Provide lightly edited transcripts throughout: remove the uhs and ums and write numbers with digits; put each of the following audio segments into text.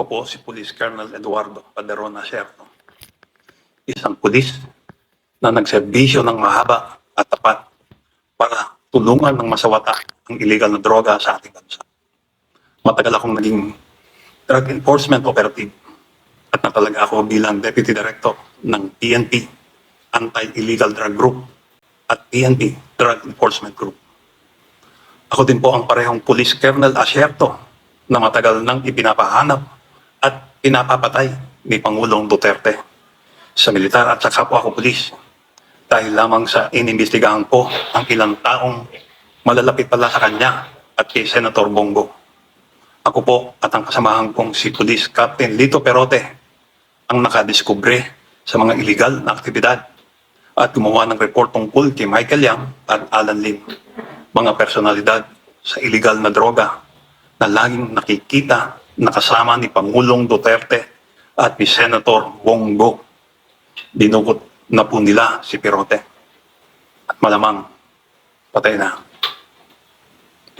Ako po si Police Colonel Eduardo Paderona Sierto, isang pulis na nagserbisyo ng mahaba at tapat para tulungan ng masawata ang illegal na droga sa ating bansa. Matagal akong naging drug enforcement operative at natalaga ako bilang Deputy Director ng PNP Anti-Illegal Drug Group at PNP Drug Enforcement Group. Ako din po ang parehong Police Colonel Asierto na matagal nang ipinapahanap at pinapapatay ni Pangulong Duterte sa militar at sa kapwa ko pulis dahil lamang sa inimbestigahan ko ang ilang taong malalapit pala sa kanya at kay Senator Bongo. Ako po at ang kasamahan kong si Police Captain Lito Perote ang nakadiskubre sa mga illegal na aktibidad at gumawa ng report tungkol kay Michael Yang at Alan Lim, mga personalidad sa illegal na droga na laging nakikita nakasama ni Pangulong Duterte at ni Senator Bongo. Dinukot na po nila si Perote. At malamang patay na.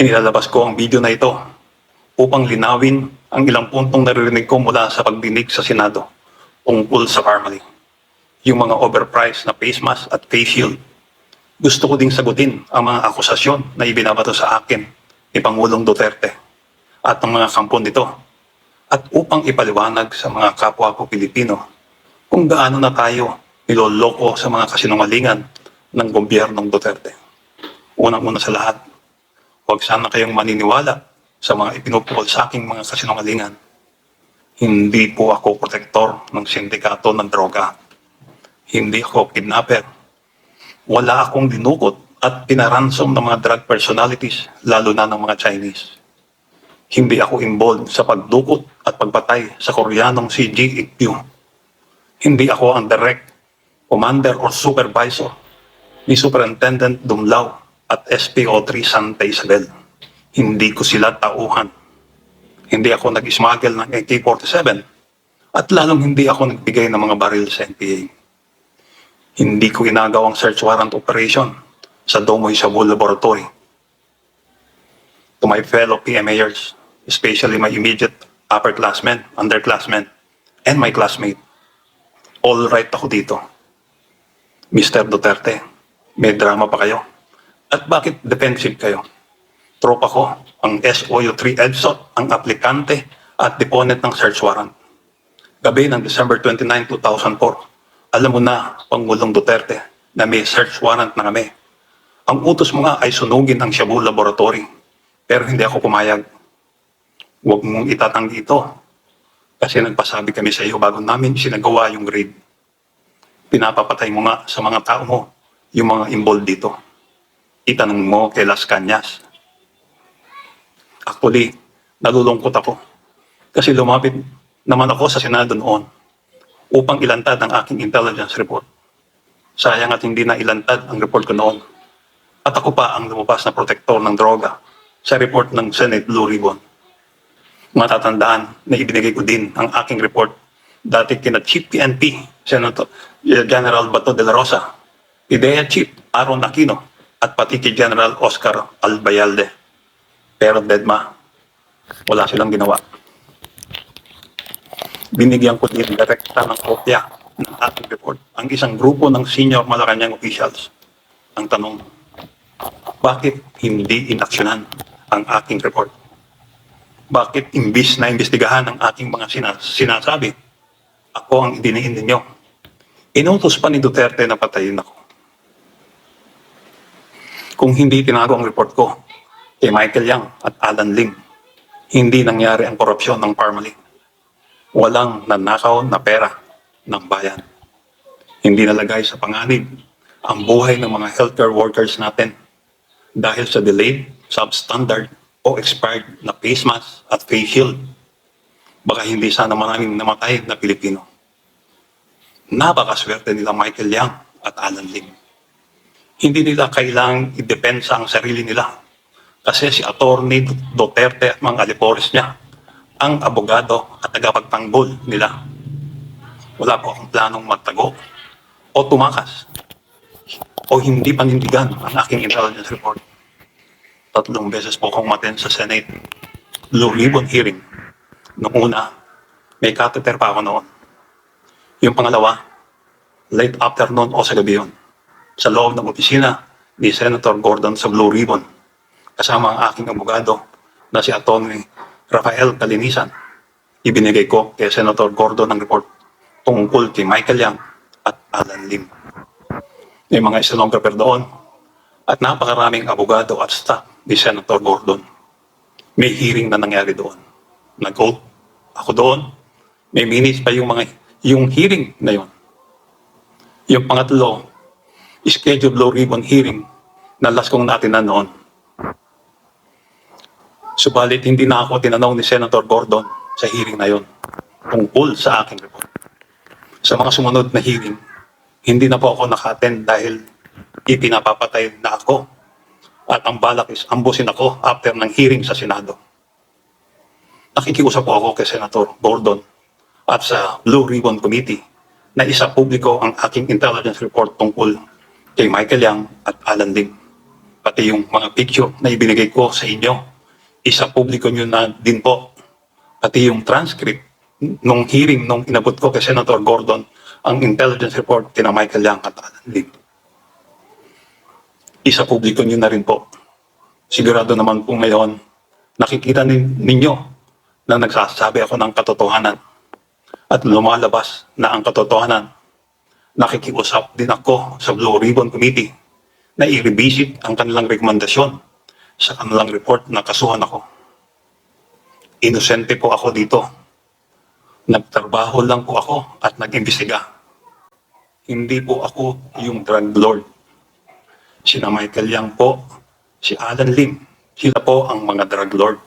Inilalabas ko ang video na ito upang linawin ang ilang puntong naririnig ko mula sa pagdinig sa Senado tungkol sa Parmali. Yung mga overpriced na face mask at face shield. Gusto ko ding sagutin ang mga akusasyon na ibinabato sa akin ni Pangulong Duterte at ang mga kampon nito, at upang ipaliwanag sa mga kapwa ko Pilipino kung gaano na tayo niloloko sa mga kasinungalingan ng gobyernong Duterte. Unang-una sa lahat, huwag sana kayong maniniwala sa mga ipinupukol sa aking mga kasinungalingan. Hindi po ako protektor ng sindikato ng droga. Hindi ako kidnapper. Wala akong dinukot at pinaransom ng mga drug personalities, lalo na ng mga Chinese. Hindi ako involved sa pagdukot at pagpatay sa Koreanong si G.E.Q. Hindi ako ang direct commander or supervisor ni Superintendent Dumlao at SPO3 Santa Isabel. Hindi ko sila tauhan. Hindi ako nag-smuggle ng AK-47 at lalong hindi ako nagbigay ng mga baril sa NPA. Hindi ko ginagawang search warrant operation sa Domoy Shabu Laboratory. To my fellow PMAers, especially my immediate upperclassmen, underclassmen, and my classmate, all right ako dito. Mr. Duterte, may drama pa kayo? At bakit defensive kayo? Tropa ko, ang SOU3 EDSOT, ang aplikante at deponent ng search warrant. Gabi ng December 29, 2004, alam mo na, Pangulong Duterte, na may search warrant na kami. Ang utos mo nga ay sunugin ang Shabu Laboratory, pero hindi ako pumayag. Huwag mong itatanggi ito. Kasi nagpasabi kami sa iyo bago namin sinagawa yung raid. Pinapapatay mo nga sa mga tao mo yung mga involved dito. Itanong mo kay Las Cañas. Actually, nalulungkot ako. Kasi lumapit naman ako sa Senado noon upang ilantad ang aking intelligence report. Sayang at hindi na ilantad ang report ko noon. At ako pa ang lumabas na protektor ng droga sa report ng Senate Blue Ribbon. Matatandaan na ibinigay ko din ang aking report dati kina Chief PNP, Senator General Bato de la Rosa, IDEA Chief Aaron Aquino, at pati kay General Oscar Albayalde. Pero deadma, wala silang ginawa. Binigyan ko din direkta ng kopya ng aking report ang isang grupo ng senior Malacanang officials. Ang tanong, bakit hindi inaksyonan ang aking report? Bakit imbis na imbestigahan ang ating mga sinasabi, ako ang idiniin ninyo? Inutos pa ni Duterte na patayin ako. Kung hindi tinago ang report ko kay Michael Yang at Alan Lim, hindi nangyari ang korupsyon ng Parmali. Walang nanakaw na pera ng bayan. Hindi nalagay sa panganib ang buhay ng mga healthcare workers natin dahil sa delayed, substandard, o expired na face mask at face shield. Baka hindi sana maraming namatay na Pilipino. Napakaswerte nila Michael Yang at Alan Lim. Hindi nila kailangang idepensa ang sarili nila kasi si Atty. Duterte at mga alipores niya ang abogado at tagapagtanggol nila. Wala po akong planong magtago o tumakas o hindi panindigan ang aking intelligence report. 3 beses po akong umattend sa Senate Blue Ribbon hearing. Noong una, May catheter pa ako noon. Yung pangalawa, late afternoon o sa gabi yun, sa loob ng opisina ni Senator Gordon sa Blue Ribbon, kasama ang aking abogado na si Atty. Rafael Calinisan. Ibinigay ko kay Senator Gordon ang report tungkol kay Michael Yang at Alan Lim. May mga stenographer doon at napakaraming abogado at staff ni Senator Gordon. May hearing na nangyari doon. Nag-oath ako doon. May minutes pa yung hearing na yun. Yung pangatlo, scheduled Blue Ribbon hearing na last kong natinan noon. Subalit hindi na ako tinanong ni Senator Gordon sa hearing na yon tungkol sa aking report. Sa mga sumunod na hearing, hindi na po ako naka-attend dahil ipinapapatay na ako at ang balak is ambusin ako after ng hearing sa Senado. Nakikiusap po ako kay Senator Gordon at sa Blue Ribbon Committee na isa publiko ang aking intelligence report tungkol kay Michael Yang at Alan Lim. Pati yung mga picture na ibinigay ko sa inyo, isa publiko nyo na din po. Pati yung transcript nung hearing nung inabot ko kay Senator Gordon ang intelligence report kina Michael Yang at Alan Lim. Isa publiko nyo na rin po. Sigurado naman po ngayon, nakikita ninyo na nagsasabi ako ng katotohanan at lumalabas na ang katotohanan. Nakikiusap din ako sa Blue Ribbon Committee na i-revisit ang kanilang rekomendasyon sa kanilang report na kasuhan ako. Inosente po ako dito. Nagtrabaho lang po ako at nag-imbestiga. Hindi po ako yung drug lord. Sina Michael Yang po, si Alan Lim, sila po ang mga drug lord.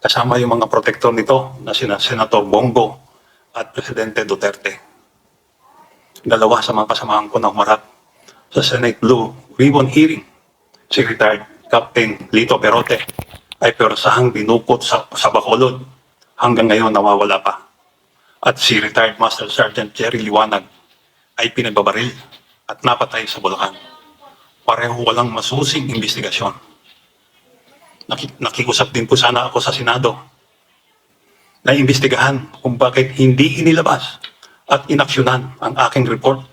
Kasama yung mga protektor nito na sina Senator Bongo at Presidente Duterte. Dalawa sa mga kasamahan ko na humarap sa Senate Blue Ribbon hearing, Secretary Captain Lito Perote ay persahang binukot sa Bacolod. Hanggang ngayon nawawala pa. At si retired Master Sergeant Jerry Liwanag ay pinagbabaril at napatay sa Bulacan. Pareho walang masusing investigasyon. Nakikusap din po sana ako sa Senado na imbestigahan kung bakit hindi inilabas at inaksyonan ang aking report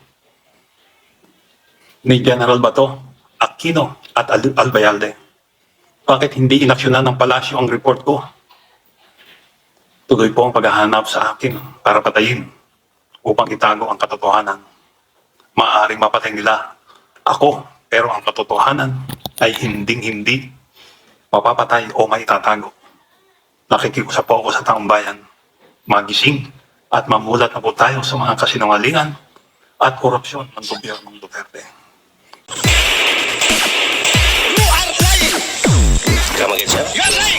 ni General Bato, Aquino at Albayalde. Bakit hindi inaksyonan ng palasyo ang report ko? Tuloy po ang paghahanap sa akin para patayin upang itago ang katotohanan. Maaaring mapatay nila ako, pero ang katotohanan ay hinding-hindi mapapatay o maitatago. Nakikiusap po ako sa taong bayan, magising at mamulat na po tayo sa mga kasinungalingan at korupsyon ng gobyernong Duterte. Come again, sir?